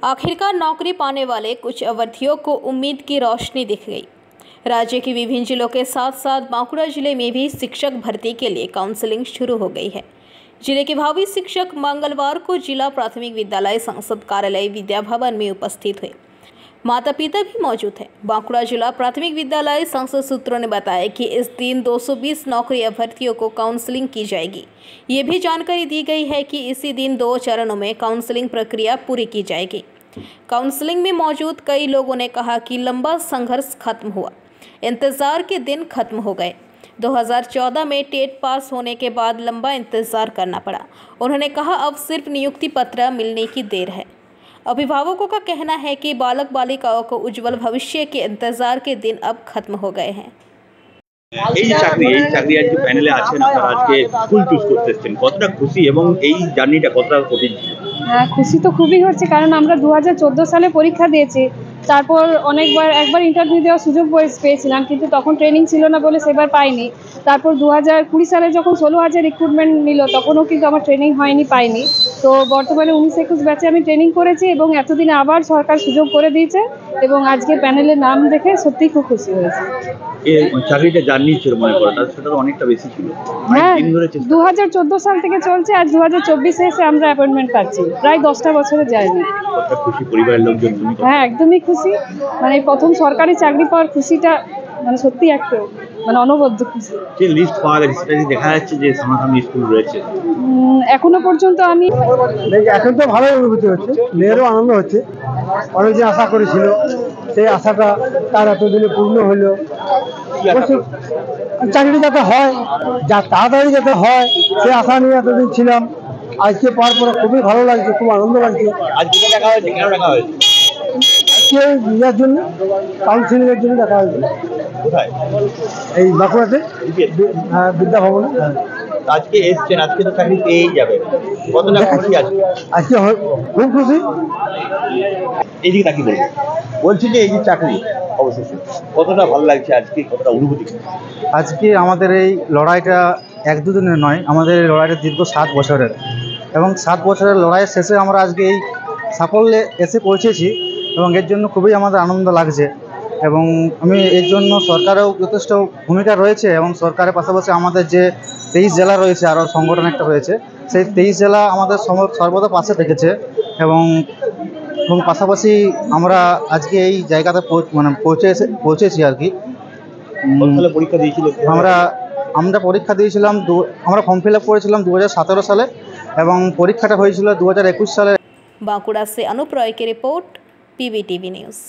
आखिरकार नौकरी पाने वाले कुछ अभ्यर्थियों को उम्मीद की रोशनी दिख गई। राज्य के विभिन्न जिलों के साथ साथ बांकुड़ा जिले में भी शिक्षक भर्ती के लिए काउंसलिंग शुरू हो गई है। जिले के भावी शिक्षक मंगलवार को जिला प्राथमिक विद्यालय संसद कार्यालय विद्या भवन में उपस्थित हुए। माता पिता भी मौजूद हैं। बांकुड़ा जिला प्राथमिक विद्यालय संसद सूत्रों ने बताया कि इस दिन 220 नौकरी अभ्यर्थियों को काउंसलिंग की जाएगी। ये भी जानकारी दी गई है कि इसी दिन 2 चरणों में काउंसलिंग प्रक्रिया पूरी की जाएगी। काउंसलिंग में मौजूद कई लोगों ने कहा कि लंबा संघर्ष खत्म हुआ, इंतजार के दिन खत्म हो गए। 2014 में टेट पास होने के बाद लंबा इंतजार करना पड़ा। उन्होंने कहा अब सिर्फ नियुक्ति पत्र मिलने की देर है। अभिभावकों का कहना है कि बालक बालिकाओं को उज्जवल भविष्य के इंतजार के दिन अब खत्म हो गए हैं। এই চাকরি আজকে প্যানেলে আছেন, আপনারা আজকে স্কুল চুজ করতেছেন, কতটা খুশি এবং এই জার্নিটা কতটা কঠিন ছিল? হ্যাঁ, খুশি তো খুবই হচ্ছে, কারণ আমরা 2014 সালে পরীক্ষা দিয়েছি। তারপর একবার ইন্টারভিউ দেওয়ার সুযোগ পেয়েছিলাম, কিন্তু তখন ট্রেনিং ছিল না বলে সেবার পাইনি। তারপর 2020 সালে যখন 16,000 রিক্রুটমেন্ট নিল, তখনও কিন্তু আমার ট্রেনিং পাইনি। তো বর্তমানে 19-21 ব্যাচে আমি ট্রেনিং করেছি এবং এতদিনে আবার সরকার সুযোগ করে দিয়েছে এবং আজকে প্যানেলের নাম দেখে সত্যিই খুব খুশি হয়েছে। চাকরিটা জার্নি ছিল মনে করেন, সেটা তো অনেকটা বেশি ছিল। হ্যাঁ, 2014 সাল থেকে চলছে, আজ 2024-এ এসে আমরা অ্যাপয়েন্টমেন্ট পাচ্ছি। প্রায় 10টা বছরের জার্নি। খুশি পরিবারের লোকজন? হ্যাঁ, একদমই খুশি। মানে প্রথম সরকারি চাকরি পাওয়ার খুশিটা মানে সত্যি একটা অনবদ্য খুশি। যে লিস্ট পাওয়া গেছে সেটা দেখা যাচ্ছে যে সামনাসামনি স্কুল রয়েছে। এখনো পর্যন্ত আমি এখন তো ভালোই অনুভূতি হচ্ছে, মেয়েরও আনন্দ হচ্ছে। অনেক যে আশা করেছিল সেই আশাটা তার এতদিনে পূর্ণ হলো। চাকরি যাতে হয়, যা তাড়াতাড়ি যাতে হয় সে আশা নিয়ে এতদিন ছিলাম। আজকে পাওয়ার পরে খুবই ভালো লাগছে, খুব আনন্দ লাগছে। আজকে দেখা হয়েছে, কেন দেখা হয়েছে? আজকে ইয়ার জন্য কাউন্সিলিংয়ের জন্য দেখা হয়েছে। কোথায়? এই বাঁকুড়াতে বিদ্যা ভবনে। আজকে এসছেন, আজকে তো চাকরি পেয়েই যাবে, কতটা খুশি আজকে? আজকে খুব খুশি। এইদিকে তাকি বলবো, বলছি যে এই যে চাকরি অবশেষে কতটা ভালো লাগছে আজকে, কতটা অনুভূতি? আজকে আমাদের এই লড়াইটা 1-2 দিনের নয়, আমাদের এই লড়াইটা দীর্ঘ 7 বছরের, এবং 7 বছরের লড়াইয়ের শেষে আমরা আজকে এই সাফল্যে এসে পৌঁছেছি এবং এর জন্য খুবই আমাদের আনন্দ লাগছে। এবং আমি এর জন্য সরকারেও যথেষ্ট ভূমিকা রয়েছে এবং সরকারের পাশাপাশি আমাদের যে 23 জেলা রয়েছে, আরও সংগঠন একটা রয়েছে, সেই 23 জেলা আমাদের সর্বদা পাশে থেকেছে এবং পাশাপাশি আমরা আজকে এই জায়গাতে পৌঁছেছি আর কি। পরীক্ষা দিয়েছিল আমরা পরীক্ষা দিয়েছিলাম, আমরা ফর্ম ফিল আপ করেছিলাম 2017 সালে এবং পরীক্ষাটা হয়েছিল 2021 সালে। बांकुड़ा से अनुप रॉय की रिपोर्ट, PBTV न्यूज़।